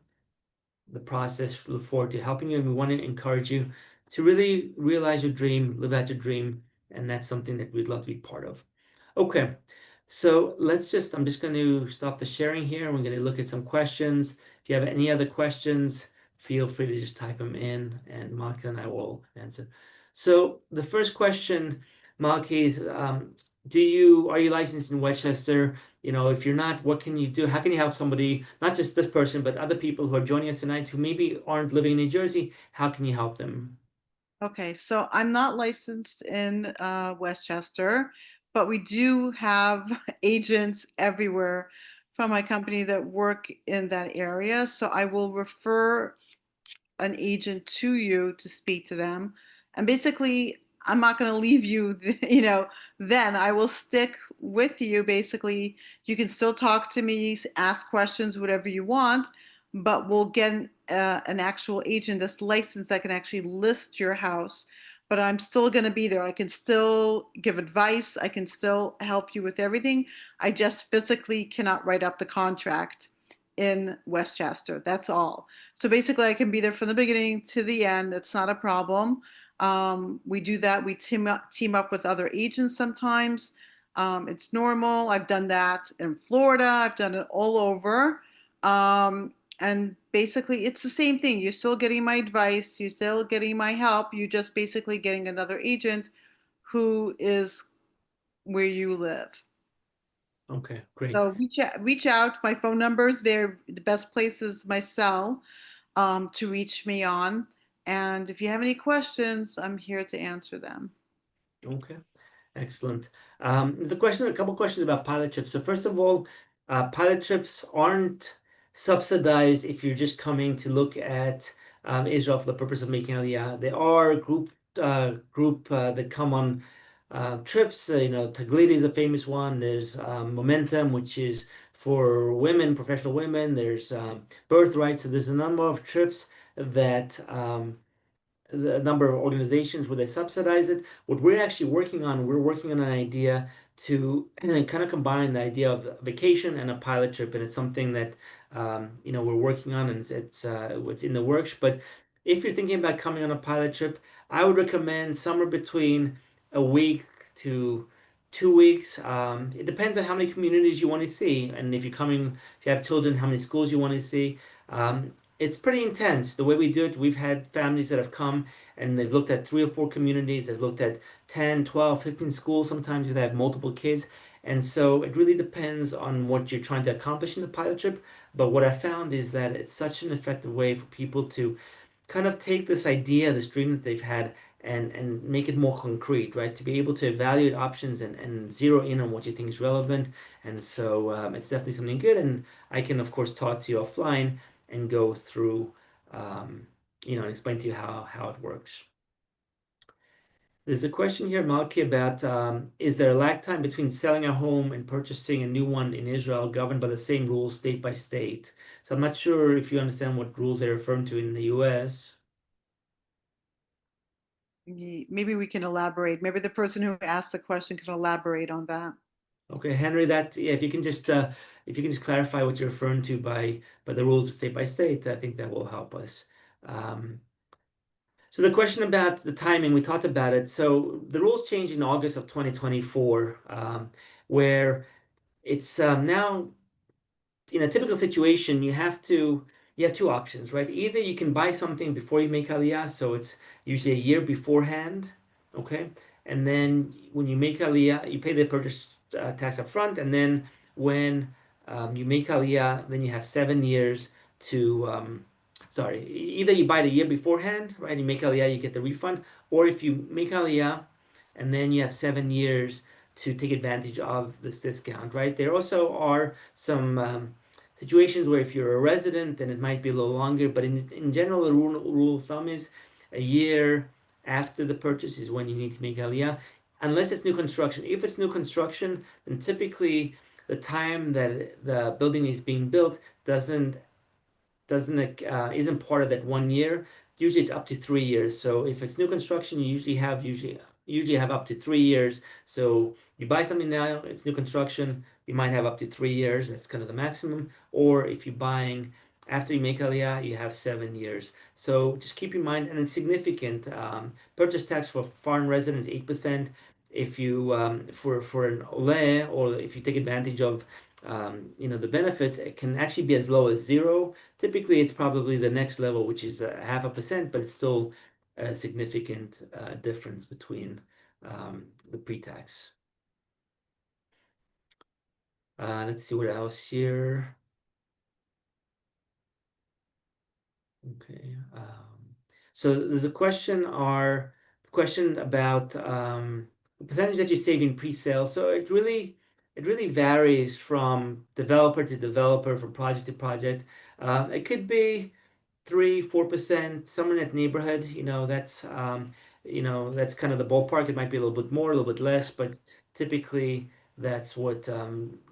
the process. Look forward to helping you, and we want to encourage you to really realize your dream, live out your dream, and that's something that we'd love to be part of. Okay, so I'm just going to stop the sharing here, and we're going to look at some questions. If you have any other questions, feel free to just type them in, and Malka and I will answer. So the first question, Malki, is are you licensed in Westchester? If you're not, what can you do? How can you help somebody, not just this person, but other people who are joining us tonight who maybe aren't living in New Jersey? How can you help them? Okay, so I'm not licensed in Westchester, but we do have agents everywhere from my company that work in that area. So I will refer an agent to you to speak to them. And basically, I'm not going to leave you, then I will stick with you. Basically, you can still talk to me, ask questions, whatever you want, but we'll get an actual agent that's licensed that can actually list your house. But I'm still going to be there. I can still give advice. I can still help you with everything. I just physically cannot write up the contract in Westchester. That's all. So basically, I can be there from the beginning to the end. It's not a problem. We do that. We team up with other agents sometimes. It's normal. I've done that in Florida. I've done it all over. And basically, it's the same thing. You're still getting my advice. You're still getting my help. You're just basically getting another agent who is where you live. Okay, great. So reach out. My phone number is there. The best place is my cell to reach me on. And if you have any questions, I'm here to answer them. Okay. Excellent. There's a couple questions about pilot trips. So first of all, pilot trips aren't subsidized if you're just coming to look at Israel for the purpose of making Aliyah. There are group that come on trips. Taglidi is a famous one. There's Momentum, which is for women, professional women. There's Birthright. So there's a number of trips that the number of organizations where they subsidize it. What we're working on an idea to kind of combine the idea of vacation and a pilot trip, and it's something that we're working on, and it's in the works. But if you're thinking about coming on a pilot trip, I would recommend somewhere between a week to 2 weeks. It depends on how many communities you want to see, and if you have children, how many schools you want to see. It's pretty intense. The way we do it, we've had families that have come and they've looked at 3 or 4 communities, they've looked at 10, 12, 15 schools, sometimes they have multiple kids. And so it really depends on what you're trying to accomplish in the pilot trip. But what I found is that it's such an effective way for people to kind of take this idea, this dream that they've had, and make it more concrete, right? To be able to evaluate options and zero in on what you think is relevant. And so it's definitely something good. And I can, of course, talk to you offline and go through, and explain to you how it works. There's a question here, Malki, about is there a lag time between selling a home and purchasing a new one in Israel governed by the same rules state by state? So I'm not sure if you understand what rules they're referring to in the US. Maybe we can elaborate. Maybe the person who asked the question can elaborate on that. Okay, Henry, that yeah, if you can just clarify what you're referring to by the rules state by state, I think that will help us. Um, so the question about the timing, we talked about it. So the rules changed in August of 2024, where it's now in a typical situation, you have two options, right? Either you can buy something before you make Aliyah, so it's usually a year beforehand, okay? And then when you make Aliyah, you pay the purchase tax up front, and then when you make Aliyah, then you have 7 years to sorry, either you buy it a year beforehand, right? You make Aliyah, you get the refund, or if you make Aliyah and then you have 7 years to take advantage of this discount, right? There also are some situations where if you're a resident, then it might be a little longer, but in general, the rule of thumb is a year after the purchase is when you need to make Aliyah, unless it's new construction. If it's new construction, then typically the time that the building is being built doesn't isn't part of that 1 year. Usually it's up to 3 years. So if it's new construction, you usually have up to 3 years. So you buy something now, it's new construction, you might have up to 3 years. That's kind of the maximum. Or if you're buying after you make Aliyah, you have 7 years. So just keep in mind, and it's significant. Purchase tax for foreign resident 8%. If you for an ole, or if you take advantage of the benefits, it can actually be as low as zero. Typically, it's probably the next level, which is 0.5%, but it's still a significant difference between the pre-tax. Let's see what else here. Okay. So there's a question about the percentage that you save in pre-sale. So it really varies from developer to developer, from project to project. It could be 3-4%, somewhere in that neighborhood. That's kind of the ballpark. It might be a little bit more, a little bit less, but typically that's what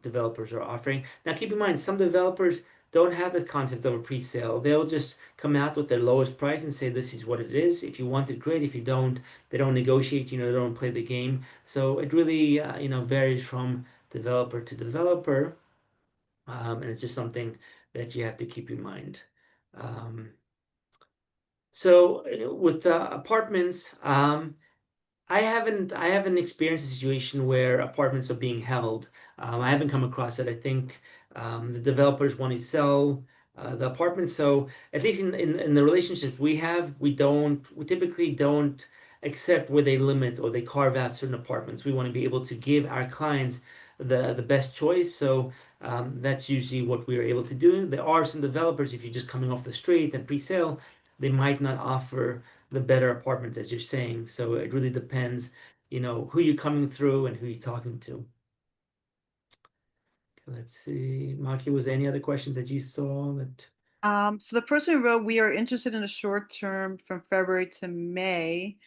developers are offering. Now, keep in mind, some developers don't have this concept of a pre-sale. They'll just come out with their lowest price and say this is what it is. If you want it, great. If you don't, they don't negotiate. They don't play the game. So it really varies from developer to developer, and it's just something that you have to keep in mind. Um, so with apartments, I haven't experienced a situation where apartments are being held. I haven't come across it. I think the developers want to sell the apartments. So at least in the relationships we have, we typically don't accept where they limit or they carve out certain apartments. We want to be able to give our clients the best choice. So that's usually what we are able to do. There are some developers, if you're just coming off the street and pre-sale, they might not offer the better apartments, as you're saying. So it really depends, who you're coming through and who you're talking to. Okay, let's see. Maki, was there any other questions that you saw that? So the person who wrote, "We are interested in a short term from February to May."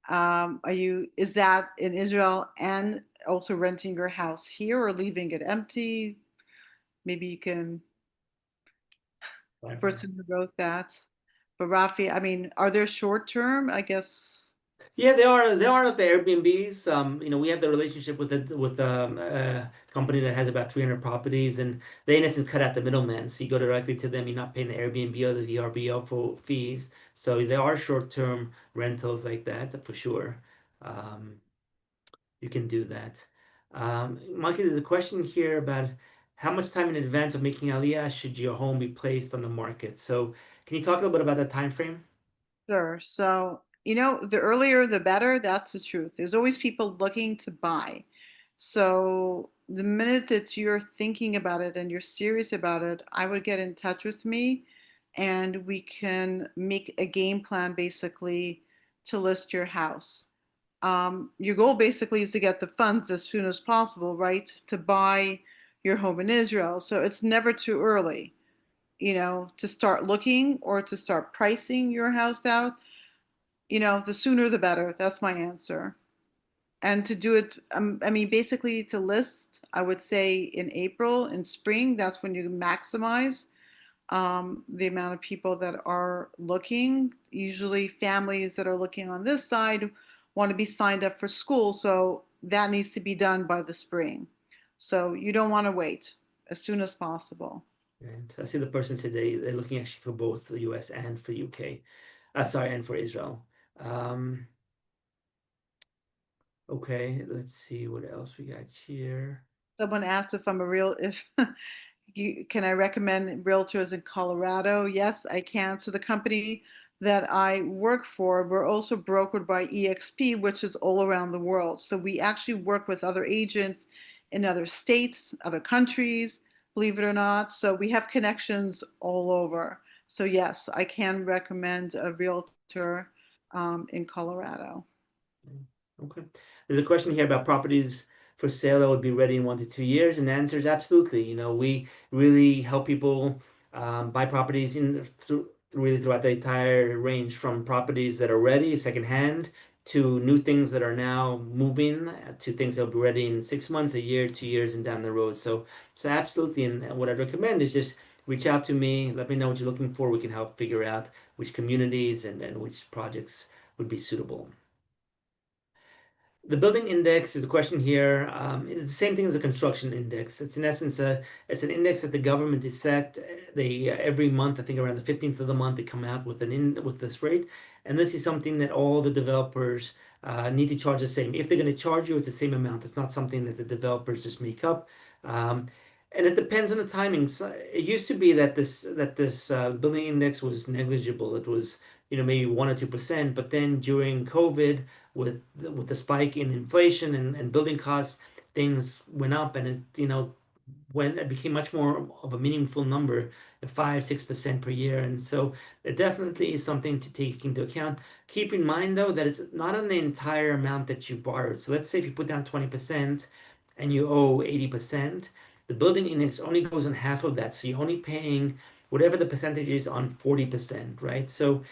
Is that in Israel and also renting your house here or leaving it empty? Maybe you can, person who wrote that. But Rafi, I mean, are there short term? I guess. Yeah, they are the Airbnbs. We have the relationship with a company that has about 300 properties, and they in essence cut out the middleman. So you go directly to them. You're not paying the Airbnb or the VRBO for fees. So there are short-term rentals like that for sure. Um, you can do that. Monkey, there's a question here about how much time in advance of making Aliyah should your home be placed on the market. So can you talk a little bit about that time frame? Sure. So, the earlier the better. That's the truth. There's always people looking to buy. So, the minute that you're thinking about it and you're serious about it, I would get in touch with me and we can make a game plan basically to list your house. Your goal basically is to get the funds as soon as possible, right? To buy your home in Israel. So, it's never too early, to start looking or to start pricing your house out. The sooner the better. That's my answer. And to do it, I mean, basically to list, I would say in April, in spring, that's when you maximize. the amount of people that are looking. Usually, families that are looking on this side want to be signed up for school, so that needs to be done by the spring. So you don't want to wait, as soon as possible. And I see the person today, they're looking actually for both the US and for UK. Sorry, and for Israel. Um, okay, let's see what else we got here. Someone asked if I'm a real if can I recommend realtors in Colorado? Yes, I can. So the company that I work for, we're also brokered by EXP, which is all around the world. So we actually work with other agents in other states, other countries, believe it or not. So we have connections all over. So yes, I can recommend a realtor in Colorado. Okay. There's a question here about properties for sale that would be ready in 1 to 2 years, and the answer is absolutely. We really help people buy properties in through really throughout the entire range, from properties that are ready, secondhand, to new things that are now moving, to things that will be ready in 6 months, a year, 2 years, and down the road. So absolutely. And what I'd recommend is just reach out to me, let me know what you're looking for. We can help figure out which communities and which projects would be suitable. The building index is a question here. It's the same thing as a construction index. It's in essence it's an index that the government is set. They every month, I think around the 15th of the month, they come out with with this rate, and this is something that all the developers need to charge the same. If they're going to charge you, it's the same amount. It's not something that the developers just make up. Um, and it depends on the timing. So it used to be that this building index was negligible. It was maybe 1 or 2%, but then during COVID with the spike in inflation and building costs, things went up, and when it became much more of a meaningful number, 5-6% per year. And so it definitely is something to take into account. Keep in mind though that it's not on the entire amount that you borrowed. So let's say if you put down 20% and you owe 80%, the building index only goes on half of that. So you're only paying whatever the percentage is on 40%, right? So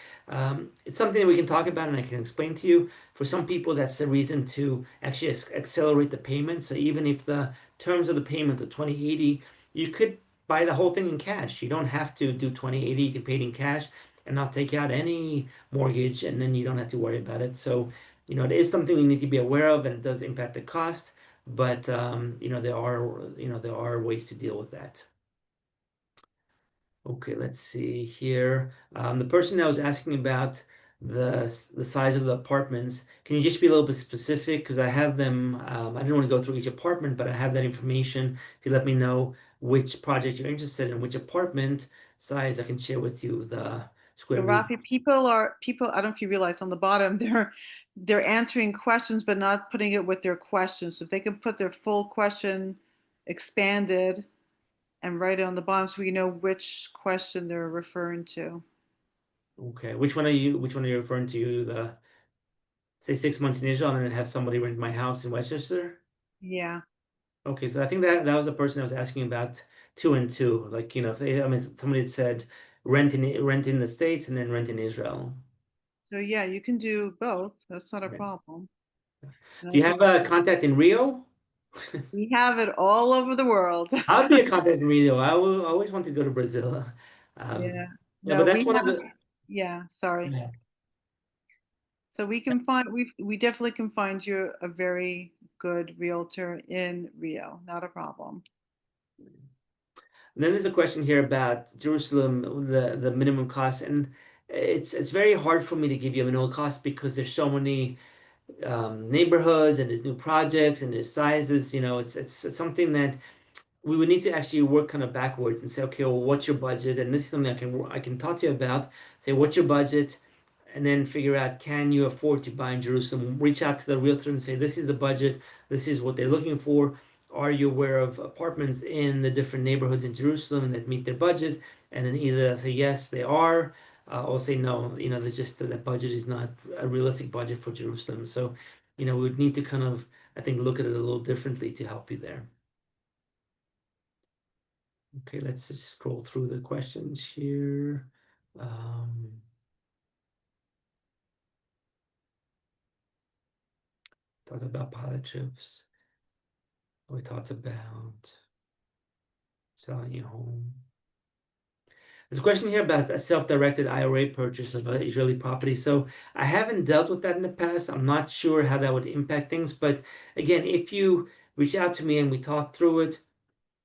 it's something that we can talk about and I can explain to you. For some people, that's the reason to actually accelerate the payment. So even if the terms of the payment are 2080, you could buy the whole thing in cash. You don't have to do 2080. You can pay it in cash and not take out any mortgage, and then you don't have to worry about it. So, it is something you need to be aware of, and it does impact the cost. But there are ways to deal with that. Okay, let's see here. The person that was asking about the size of the apartments, can you just be a little bit specific? Because I have them. I didn't want to go through each apartment, but I have that information. If you let me know which project you're interested in, which apartment size, I can share with you the square So meter. Rafi, people. I don't know if you realize on the bottom they're answering questions but not putting it with their questions. So if they can put their full question expanded and write it on the bottom so we know which question they're referring to. Okay, which one are you referring to? The say 6 months in Israel, and then have somebody rent my house in Westchester? Yeah. Okay, so I think that was the person that was asking about two and two. Like, if I mean, somebody had said rent in the States and then rent in Israel. So yeah, you can do both. That's not a Right. problem. And Do I you can have a contact in Rio? we have it all over the world. I'll be a contact in Rio. I always want to go to Brazil. Yeah. Yeah, but No, that's we one of have the. yeah, sorry. Yeah. So we definitely can find you a very good realtor in Rio. Not a problem. Then there's a question here about Jerusalem, the minimum cost, and it's very hard for me to give you a minimum cost because there's so many neighborhoods and there's new projects and there's sizes. It's something that we would need to actually work kind of backwards and say, okay, well, what's your budget? And this is something I can talk to you about. Say, what's your budget? And then figure out, can you afford to buy in Jerusalem? Reach out to the realtor and say, this is the budget. This is what they're looking for. Are you aware of apartments in the different neighborhoods in Jerusalem that meet their budget? And then either say yes, they are, or say no. They just that budget is not a realistic budget for Jerusalem. So, we would need to kind of, I think, look at it a little differently to help you there. Okay, let's just scroll through the questions here. Um, Talked about pilot trips. We talked about selling your home. There's a question here about a self-directed IRA purchase of a Israeli property. So I haven't dealt with that in the past. I'm not sure how that would impact things. But again, if you reach out to me and we talk through it,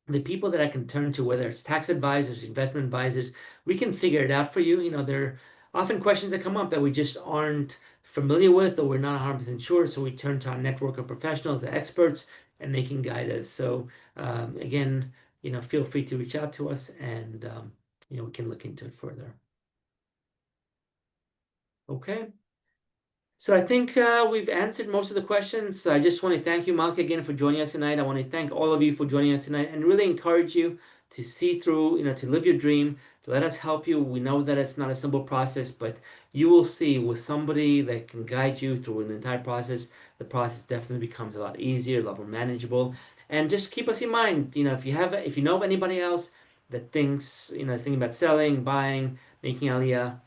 the people that I can turn to, whether it's tax advisors, investment advisors, we can figure it out for you. There are often questions that come up that we just aren't familiar with or we're not 100% sure. So we turn to our network of professionals, the experts, and they can guide us. So again, feel free to reach out to us and we can look into it further. Okay. So I think we've answered most of the questions. I just want to thank you, Malka, again for joining us tonight. I want to thank all of you for joining us tonight and really encourage you to see through, to live your dream, to let us help you. We know that it's not a simple process, but you will see with somebody that can guide you through the entire process, the process definitely becomes a lot easier, a lot more manageable. And just keep us in mind, if you know of anybody else that thinks, is thinking about selling, buying, making Aliyah,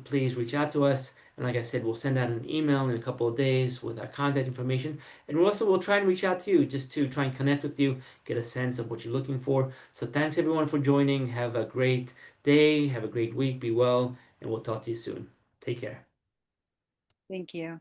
please reach out to us. And like I said, we'll send out an email in a couple of days with our contact information. And we'll try and reach out to you just to try and connect with you, get a sense of what you're looking for. So thanks everyone for joining. Have a great day. Have a great week. Be well. And we'll talk to you soon. Take care. Thank you.